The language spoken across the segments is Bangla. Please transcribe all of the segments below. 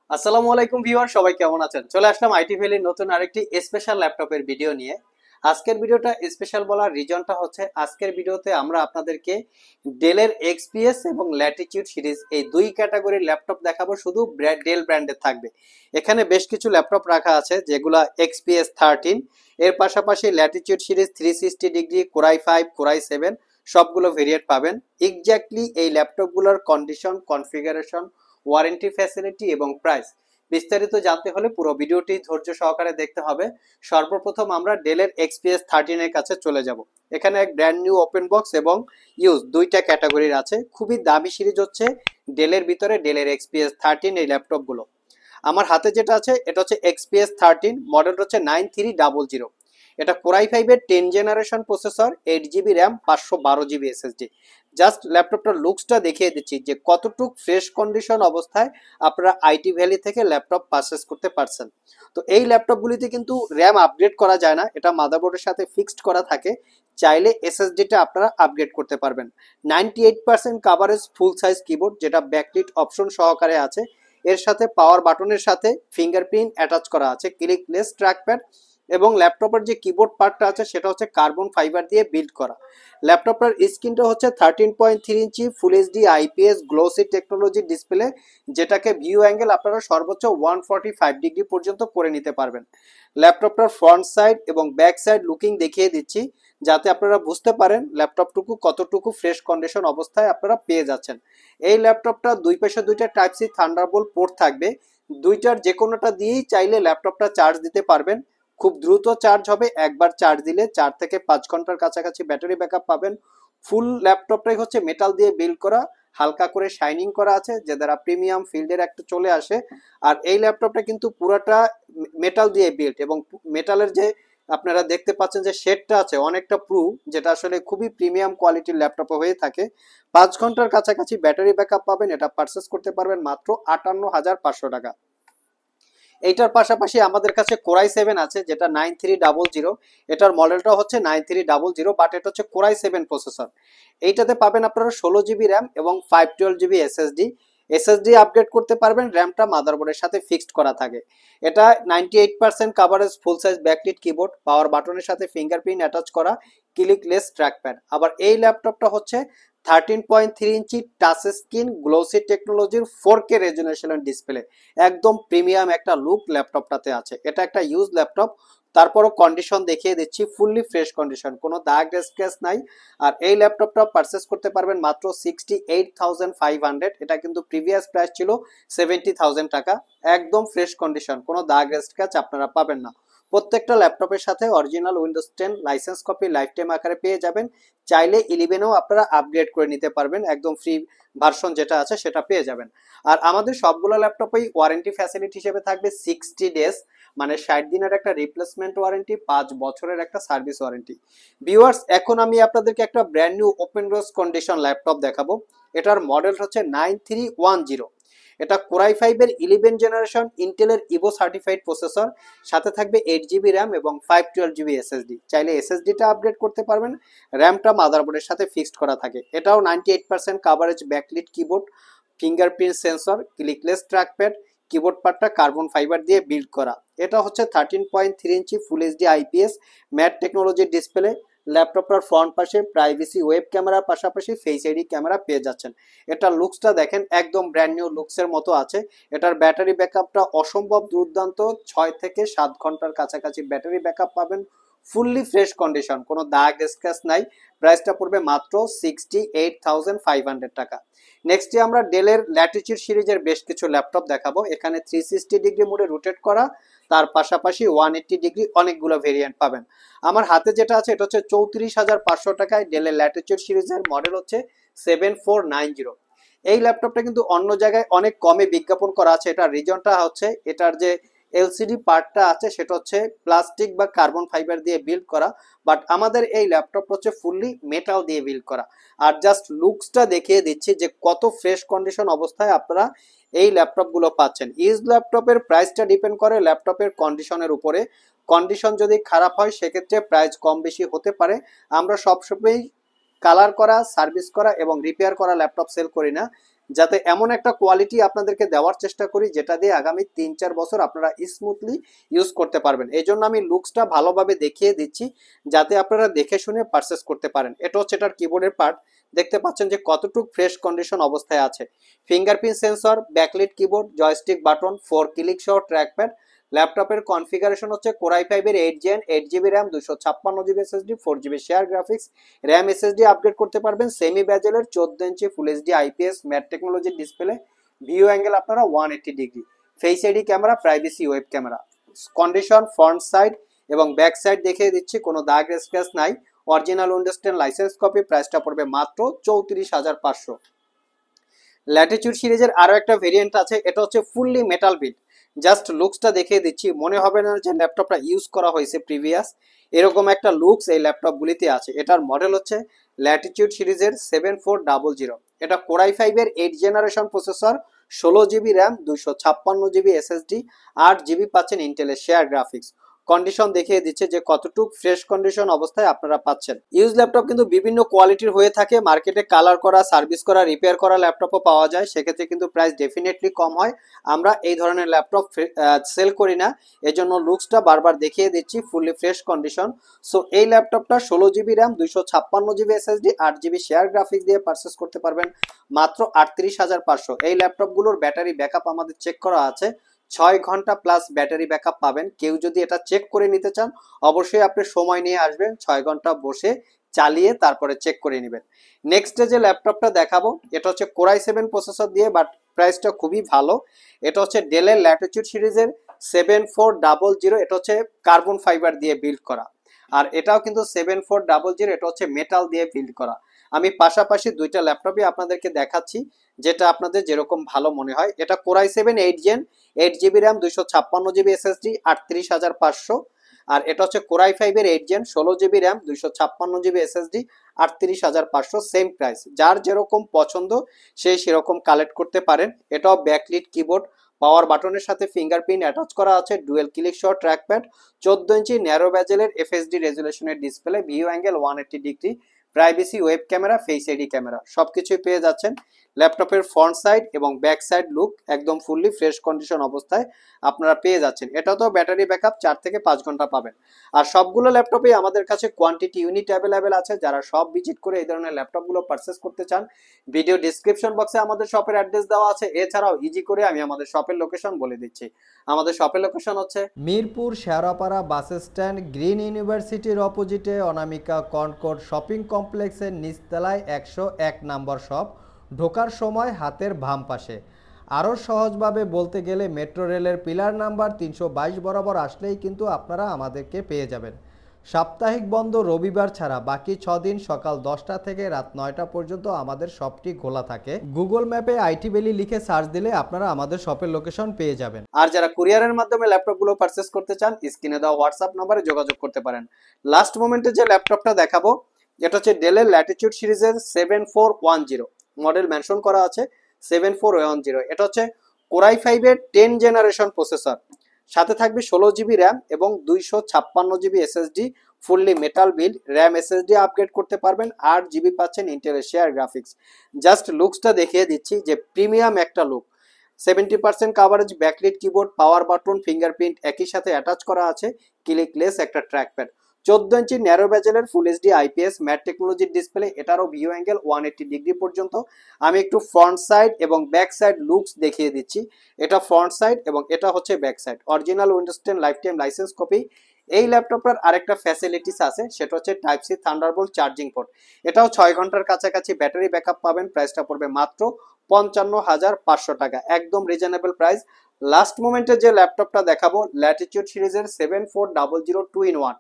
আসসালামু আলাইকুম ভিউয়ার, সবাই কেমন আছেন? চলে আসলাম আইটি ভ্যালির নতুন আরেকটি স্পেশাল ল্যাপটপের ভিডিও নিয়ে। আজকের ভিডিওটা স্পেশাল বলার রিজনটা হচ্ছে আজকের ভিডিওতে আমরা আপনাদেরকে ডেলের এক্সপিএস এবং ল্যাটিটিউড সিরিজ এই দুই ক্যাটাগরির ল্যাপটপ দেখাবো। শুধু ডেল ব্র্যান্ডের থাকবে। এখানে বেশ কিছু ল্যাপটপ রাখা আছে যেগুলা এক্সপিএস 13, এর পাশাপাশি Latitude series 360 degree, core i 5, core i 7 সবগুলো ভেরিয়েন্ট পাবেন। এক্স্যাক্টলি এই ল্যাপটপগুলোর কন্ডিশন, কনফিগারেশন, ওয়ারেন্টি ফ্যাসিলিটি এবং প্রাইস বিস্তারিত জানতে হলে পুরো ভিডিওটি ধৈর্য সহকারে দেখতে হবে। সর্বপ্রথম আমরা ডেলের এক্সপিএস 13 এর কাছে চলে যাব। এখানে এক ব্র্যান্ড নিউ ওপেন বক্স এবং ইউজ দুইটা ক্যাটাগরির আছে। খুবই দামি সিরিজ হচ্ছে ডেলের ভিতরে ডেলের এক্সপিএস 13 এই ল্যাপটপগুলো। আমার হাতে যেটা আছে এটা হচ্ছে এক্সপিএস 13, মডেল হচ্ছে 9300। এটা কোরাই 5 এর 10 generation processor, 8 GB RAM, 512 GB SSD. Just ল্যাপটপটার লুকসটা দেখিয়ে দিচ্ছি যে কতটুক ফ্রেশ কন্ডিশন অবস্থায় আপনারা আইটি ভ্যালি থেকে ল্যাপটপ পারচেস করতে পারছেন। তো এই ল্যাপটপগুলিতে কিন্তু র্যাম আপগ্রেড করা যায় না, এটা মাদারবোর্ডের সাথে ফিক্সড করা থাকে। চাইলে এসএসডিটা আপনারা আপগ্রেড করতে পারবেন। 98% কাভারেজ ফুল সাইজ কিবোর্ড, যেটা ব্যাকলিট অপশন সহকারে আছে। এর সাথে পাওয়ার বাটনের সাথে ফিঙ্গারপ্রিন্ট অ্যাটাচ করা আছে, ক্লিকলেস ট্র্যাকপ্যাড, এবং ল্যাপটপের যে কিবোর্ড পার্টটা আছে সেটা হচ্ছে কার্বন ফাইবার দিয়ে বিল্ড করা। ল্যাপটপটার স্ক্রিনটা হচ্ছে 13.3 inch full HD IPS glossy technology display, যেটাকে ভিউ অ্যাঙ্গেল আপনারা সর্বোচ্চ 145 ডিগ্রি পর্যন্ত করে নিতে পারবেন। ল্যাপটপটার ফ্রন্ট সাইড এবং ব্যাক সাইড লুকিং দেখিয়ে দিচ্ছি যাতে আপনারা বুঝতে পারেন ল্যাপটপটুকু কতটুকু ফ্রেশ কন্ডিশন অবস্থায় আপনারা পেয়ে যাচ্ছেন। এই ল্যাপটপটা দুই পাশে দুইটা টাইপ সি থান্ডারবোল্ট পোর্ট থাকবে। দুইটার যে কোনোটা দিয়েই চাইলে ল্যাপটপটা চার্জ দিতে পারবেন। খুব দ্রুত চার্জ হবে, একবার চার্জ দিলে 4 থেকে 5 ঘন্টার কাছাকাছি ব্যাটারি ব্যাকআপ পাবেন। ফুল ল্যাপটপটাই হচ্ছে মেটাল দিয়ে বিল্ড করা, হালকা করে শাইনিং করা আছে, যে দ্বারা প্রিমিয়াম ফিল্ডের একটা চলে আসে। আর এই ল্যাপটপটা কিন্তু পুরাটা মেটাল দিয়ে বিল্ড, এবং মেটালের যে আপনারা দেখতে পাচ্ছেন যে শেডটা আছে অনেকটা প্রু, যেটা আসলে খুবই প্রিমিয়াম কোয়ালিটির ল্যাপটপ হয়ে থাকে। 5 ঘন্টার কাছাকাছি ব্যাটারি ব্যাকআপ পাবেন। এটা পারচেস করতে পারবেন মাত্র 58,500 টাকা। এইটার পাশাপাশি আমাদের কাছে কোরাই 7 আছে, যেটা 9300। এটার মডেলটা হচ্ছে 9300, বাট এটা হচ্ছে কোরাই 7 প্রসেসর। এইটাতে পাবেন আপনারা 16 জিবি র্যাম এবং 512 জিবি এসএসডি। এসএসডি আপগ্রেড করতে পারবেন, র্যামটা মাদারবোর্ডের সাথে ফিক্সড করা থাকে। এটা 98% coverage full size backlit keyboard, power বাটনের সাথে ফিঙ্গারপ্রিন্ট অ্যাটাচ করা, ক্লিকলেস ট্র্যাকপ্যাড। আবার এই ল্যাপটপটা হচ্ছে 13.3 ইঞ্চি টাচ স্ক্রিন গ্লোসি টেকনোলজির 4K রেজুলেশন ডিসপ্লে। একদম প্রিমিয়াম একটা লুক ল্যাপটপটাতে আছে। এটা একটা ইউজ ল্যাপটপ, তারপরও কন্ডিশন দেখিয়ে দিচ্ছি, ফুললি ফ্রেশ কন্ডিশন, কোনো দাগ স্ক্র্যাচ নাই। আর এই ল্যাপটপটা পারচেস করতে পারবেন মাত্র 68,500। এটা কিন্তু প্রিভিয়াস প্রাইস ছিল 70,000 টাকা। একদম ফ্রেশ কন্ডিশন, কোনো দাগ স্ক্র্যাচ আপনারা পাবেন না। প্রত্যেকটা ল্যাপটপের সাথে original Windows 10 licence copy life time আকারে পেয়ে যাবেন। চাইলে 11ও আপনারা আপগ্রেড করে নিতে পারবেন, একদম ফ্রি ভার্সন যেটা আছে সেটা পেয়ে যাবেন। আর আমাদের সবগুলো ল্যাপটপেই ওয়ারেন্টি ফ্যাসিলিটি হিসেবে থাকবে 60 ডেজ, মানে 60 দিনের একটা রিপ্লেসমেন্ট ওয়ারেন্টি, 5 বছরের একটা সার্ভিস ওয়ারেন্টি। ভিউয়ার্স, এখন আমি আপনাদেরকে একটা ব্র্যান্ড নিউ ওপেন রোজ কন্ডিশন ল্যাপটপ দেখাবো। এটার মডেল হচ্ছে 9310। এটা কোরাই 5 এর 11 জেনারেশন ইন্টেলের ইভো সার্টিফাইড প্রসেসর, সাথে থাকবে 8 জিবি র্যাম এবং 512 জিবি এসএসডি। চাইলে এসএসডিটা আপগ্রেড করতে পারবেন, র্যামটা মাদারবোর্ডের সাথে ফিক্সড করা থাকে। এটাও 98% coverage backlit keyboard, fingerprint sensor, clickless trackpad, keyboard পার্টটা কার্বন ফাইবার দিয়ে বিল্ড করা। এটা হচ্ছে 13.3 inch full HD IPS mat টেকনোলজির ডিসপ্লে। ল্যাপটপটার ফ্রন্ট পাশে প্রাইভেসি ওয়েব ক্যামেরার পাশাপাশি ফেস আইডি ক্যামেরা পেয়ে যাচ্ছেন। এটার লুকসটা দেখেন, একদম ব্র্যান্ড নিউ লুকসের মতো আছে। এটার ব্যাটারি ব্যাকআপটা অসম্ভব দুর্দান্ত, 6 থেকে 7 ঘন্টার কাছাকাছি ব্যাটারি ব্যাকআপ পাবেন। ফুললি ফ্রেশ কন্ডিশন, কোনো দাগ স্ক্র্যাচ নাই। প্রাইসটা পড়বে মাত্র 68,500 টাকা। নেক্সটে আমরা ডেলের ল্যাটিটিউড সিরিজের বেশ কিছু ল্যাপটপ দেখাবো। এখানে 360 ডিগ্রি মোডে রোটেট করা, তার পাশাপাশি 180 ডিগ্রি অনেকগুলো ভেরিয়েন্ট পাবেন। আমার হাতে যেটা আছে এটা হচ্ছে 34,500 টাকায় ডেলের ল্যাটিটিউড সিরিজের, মডেল হচ্ছে 7490। এই ল্যাপটপটা কিন্তু অন্য জায়গায় অনেক কমে বিজ্ঞাপন করা আছে। এটার রিজনটা হচ্ছে এটার যে এলসিডি পার্টটা আছে সেটা হচ্ছে প্লাস্টিক বা কার্বন ফাইবার দিয়ে বিল্ড করা, বাট আমাদের এই ল্যাপটপ হচ্ছে ফুললি মেটাল দিয়ে বিল্ড করা। আর জাস্ট লুকসটা দেখিয়ে দিচ্ছি যে কত ফ্রেশ কন্ডিশন অবস্থায় আপনারা এই ল্যাপটপগুলো পাচ্ছেন। ইউজ ল্যাপটপের প্রাইসটা ডিপেন্ড করে ল্যাপটপের কন্ডিশনের উপরে। কন্ডিশন যদি খারাপ হয় সেক্ষেত্রে প্রাইস কম বেশি হতে পারে। আমরা সবসময়ই কালার করা, সার্ভিস করা এবং রিপেয়ার করা ল্যাপটপ সেল করি না। যাতে এমন একটা কোয়ালিটি আপনাদেরকে দেওয়ার চেষ্টা করি যেটা দিয়ে আগামী 3-4 বছর আপনারা স্মুথলি ইউজ করতে পারবেন। এই জন্য আমি লুকসটা ভালোভাবে দেখিয়ে দিচ্ছি যাতে আপনারা দেখে শুনে পারচেস করতে পারেন। এটা হচ্ছে এটার কিবোর্ডের পার্ট, দেখতে পাচ্ছেন যে কতটুকু ফ্রেশ কন্ডিশন অবস্থায় আছে। Fingerprint sensor, backlit keyboard, joystick button, 4 click সহ ট্র্যাকপ্যাড। ল্যাপটপের কনফিগারেশন হচ্ছে কোরাই 5 এর 8 Gen 8 GB RAM, 256 GB SSD, 4 GB share graphics, RAM SSD upgrade করতে পারবেন। সেমি ব্যাজেলের 14 ইঞ্চি ফুল এইচডি IPS ম্যাট টেকনোলজির ডিসপ্লে, ভিউ অ্যাঙ্গেল আপনারা 180 degree, face ID camera, privacy web camera. Condition front side এবং ব্যাক সাইড দেখিয়ে দিচ্ছি, কোনো দাগ স্ক্র্যাচ নাই। অরিজিনাল উইন্ডোজ 10 লাইসেন্স কপি, প্রাইসটা পড়বে মাত্র 34,500। ল্যাটিটিউড সিরিজের আরো একটা ভেরিয়েন্ট আছে, এটা হচ্ছে ফুললি মেটাল বিল্ড। জাস্ট লুকসটা দেখিয়ে দিচ্ছি, মনে হবে না যে ল্যাপটপটা ইউজ করা হয়েছে প্রিভিয়াস, এরকম একটা লুকস এই ল্যাপটপগুলিতে আছে। এটার মডেল হচ্ছে ল্যাটিটিউড সিরিজের 7400। এটা কোরাই 5 এর 8 generation processor, 16 GB RAM, 256 GB SSD, 8 GB পাচ্ছেন ইন্টেলের শেয়ার গ্রাফিক্স। কন্ডিশন দেখিয়ে দিচ্ছে যে কতটুকু ফ্রেশ কন্ডিশন অবস্থায় আপনারা পাচ্ছেন। ইউজ ল্যাপটপ কিন্তু বিভিন্ন কোয়ালিটির হয়ে থাকে, মার্কেটে কালার করা, সার্ভিস করা, রিপেয়ার করা ল্যাপটপও পাওয়া যায়, সেক্ষেত্রে কিন্তু প্রাইস ডেফিনেটলি কম হয়। আমরা এই ধরনের ল্যাপটপ সেল করি না, এজন্য লুকসটা বারবার দেখিয়ে দিচ্ছি, ফুললি ফ্রেশ কন্ডিশন। সো এই ল্যাপটপটা 16 GB RAM, 256 GB SSD, 8 GB share graphics দিয়ে পারচেস করতে পারবেন মাত্র 38,500। এই ল্যাপটপগুলোর ব্যাটারি ব্যাকআপ আমাদের চেক করা আছে, 6 ঘন্টা প্লাস ব্যাটারি ব্যাকআপ পাবেন। কেউ যদি এটা চেক করে নিতে চান অবশ্যই আপনি সময় নিয়ে আসবেন, 6 ঘন্টা বসে চালিয়ে তারপরে চেক করে নেবেন। নেক্সট যে ল্যাপটপটা দেখাবো এটা হচ্ছে কোরাই 7 প্রসেসর দিয়ে, বাট প্রাইসটা খুবই ভালো। এটা হচ্ছে ডেলের ল্যাটিটিউড সিরিজের 7400। এটা হচ্ছে কার্বন ফাইবার দিয়ে বিল্ড করা, আর এটাও কিন্তু 7400, এটা হচ্ছে মেটাল দিয়ে বিল্ড করা। আমি পাশাপাশি দুইটা ল্যাপটপই আপনাদেরকে দেখাচ্ছি, যেটা আপনাদের যেরকম ভালো মনে হয়। এটা core i 7 8 Gen 8 GB RAM, 256 GB SSD, 38,500। আর এটা হচ্ছে কোরাই 5 এর 8 Gen 16 GB RAM, 256 GB SSD, 38,500। Same price, যার যেরকম পছন্দ সেই সেরকম কালেক্ট করতে পারেন। এটাও ব্যাকলিট কিবোর্ড, পাওয়ার বাটনের সাথে ফিঙ্গারপ্রিন্ট অ্যাটাচ করা আছে, ডুয়েল ক্লিক সহ ট্র্যাকপ্যাড, 14 ইঞ্চি ন্যারো ব্যাজেলের FHD রেজুলেশনের display, view angle 180 degree, privacy web camera, face ID camera, সবকিছুই পেয়ে যাচ্ছেন। ল্যাপটপের ফ্রন্ট সাইড এবং ব্যাক সাইড লুক একদম ফুললি ফ্রেশ কন্ডিশন অবস্থায় আপনারা পেয়ে যাচ্ছেন। এটা তো ব্যাটারি ব্যাকআপ 4 থেকে 5 ঘন্টা পাবেন। আর সবগুলো ল্যাপটপে আমাদের কাছে কোয়ান্টিটি ইউনিট অ্যাভেলেবেল আছে। যারা সব ভিজিট করে এই ধরনের ল্যাপটপগুলো পারচেস করতে চান, ভিডিও ডিসক্রিপশন বক্সে আমাদের শপের অ্যাড্রেস দেওয়া আছে। এছাড়াও ইজি করে আমি আমাদের শপের লোকেশন বলে দিচ্ছি। আমাদের শপের লোকেশন হচ্ছে Mirpur Shewrapara bus stand, green ইউনিভার্সিটির অপোজিটে অনামিকা কনকর্ড শপিং কমপ্লেক্সের নিচতলায় 101 নম্বর শপ। ঢোকার সময় হাতের বাম পাশে। আরও সহজভাবে বলতে গেলে মেট্রো রেলের পিলার নাম্বার 322 বরাবর আসলেই কিন্তু আপনারা আমাদেরকে পেয়ে যাবেন। সাপ্তাহিক বন্ধ রবিবার ছাড়া বাকি 6 দিন সকাল 10টা থেকে রাত 9টা পর্যন্ত আমাদের শপটি খোলা থাকে। গুগল ম্যাপে আইটি ভ্যালি লিখে সার্চ দিলে আপনারা আমাদের শপের লোকেশন পেয়ে যাবেন। আর যারা কুরিয়ারের মাধ্যমে ল্যাপটপগুলো পারচেস করতে চান, স্ক্রিনে দেওয়া হোয়াটসঅ্যাপ নম্বরে যোগাযোগ করতে পারেন। লাস্ট মোমেন্টে যে ল্যাপটপটা দেখাবো এটা হচ্ছে ডেলের ল্যাটিটিউড সিরিজের 7410, মডেল মেনশন করা আছে 7410। এটা হচ্ছে কোরাই 5 এর 10 জেনারেশন প্রসেসর, সাথে থাকবে 16 GB র্যাম এবং 256 GB SSD, fully metal build, RAM SSD upgrade করতে পারবেন, 8 GB পাচ্ছেন ইন্টেলের শেয়ার গ্রাফিক্স। জাস্ট লুকসটা দেখিয়ে দিচ্ছি যে প্রিমিয়াম একটা look. 70% coverage, backlit keyboard, power button, fingerprint একই সাথে অ্যাটাচ করা আছে, ক্লিকলেস একটা ট্র্যাকপ্যাড, 14 ইঞ্চি ন্যারো ব্যাজেলের ফুল এইচডি IPS ম্যাট টেকনোলজির ডিসপ্লে, এটারও ভিউ অ্যাঙ্গেল 180 ডিগ্রি পর্যন্ত। আমি একটু ফ্রন্ট সাইড এবং ব্যাক সাইড লুকস দেখিয়ে দিচ্ছি। এটা ফ্রন্ট সাইড এবং এটা হচ্ছে back side, original Windows 10 lifetime license copy. এই ল্যাপটপটার আরেকটা ফ্যাসিলিটিস আছে, সেটা হচ্ছে type C thunderbolt charging port. এটাও 6 ঘন্টার কাছাকাছি ব্যাটারি ব্যাকআপ পাবেন। প্রাইসটা পড়বে মাত্র 55,500 টাকা, একদম রিজনেবল প্রাইস। লাস্ট মোমেন্টে যে ল্যাপটপটা দেখাবো ল্যাটিটিউড সিরিজের 7400 2-in-1।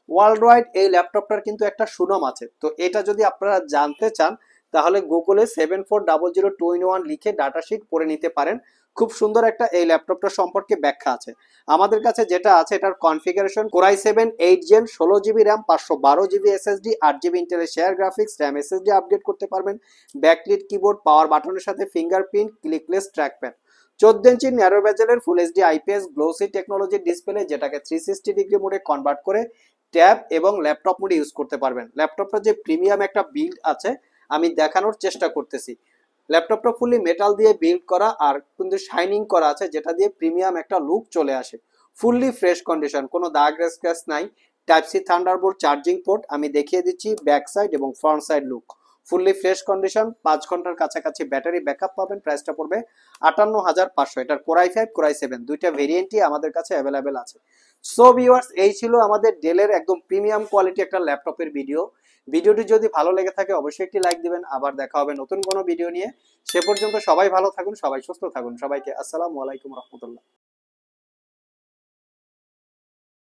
ওয়ার্ল্ড ওয়াইড এই ল্যাপটপটার কিন্তু একটা সুনাম আছে, তো এটা যদি আপনারা জানতে চান তাহলে গুগলে 7400 2-in-1 লিখে ডাটা শিট পড়ে নিতে পারেন। খুব সুন্দর একটা এই ল্যাপটপটা সম্পর্কে ব্যাখ্যা আছে। আমাদের কাছে যেটা আছে এটার configuration core i 7 8 Gen 16 GB RAM, 512 GB SSD, 8 GB ইন্টেলের share graphics, RAM SSD update করতে পারবেন, ব্যাকলিট কিবোর্ড, পাওয়ার বাটনের সাথে fingerprint, clickless trackpad, 14 inch narrow ব্যাজেলের ফুল এইচডি IPS গ্লোসি টেকনোলজির ডিসপ্লে, যেটাকে 360 ডিগ্রি মোডে কনভার্ট করে ট্যাব এবং ল্যাপটপ মোডে ইউজ করতে পারবেন। ল্যাপটপটা যে প্রিমিয়াম একটা বিল্ড আছে আমি দেখানোর চেষ্টা করতেছি। ল্যাপটপটা ফুললি মেটাল দিয়ে বিল্ড করা আর কিন্তু শাইনিং করা আছে, যেটা দিয়ে প্রিমিয়াম একটা লুক চলে আসে। ফুললি ফ্রেশ কন্ডিশন, কোনো দাগ স্ক্র্যাচ নাই। Type C thunderbolt charging port আমি দেখিয়ে দিচ্ছি, ব্যাক সাইড এবং front side look fully fresh condition. 5 ঘন্টার কাছাকাছি ব্যাটারি ব্যাকআপ পাবেন। প্রাইসটা পড়বে 58,500। এটার কোরাই 5 কোরাই 7 দুইটা ভেরিয়েন্টই আমাদের কাছে অ্যাভেলেবেল আছে। সো ভিউয়ার্স, এই ছিল আমাদের ডেলের একদম প্রিমিয়াম কোয়ালিটি একটা ল্যাপটপের ভিডিও। ভিডিওটি যদি ভালো লেগে থাকে অবশ্যই একটি লাইক দিবেন। আবার দেখা হবে নতুন কোনো ভিডিও নিয়ে। সে পর্যন্ত সবাই ভালো থাকুন, সবাই সুস্থ থাকুন। সবাইকে আসসালামু আলাইকুম রহমতুল্লাহ।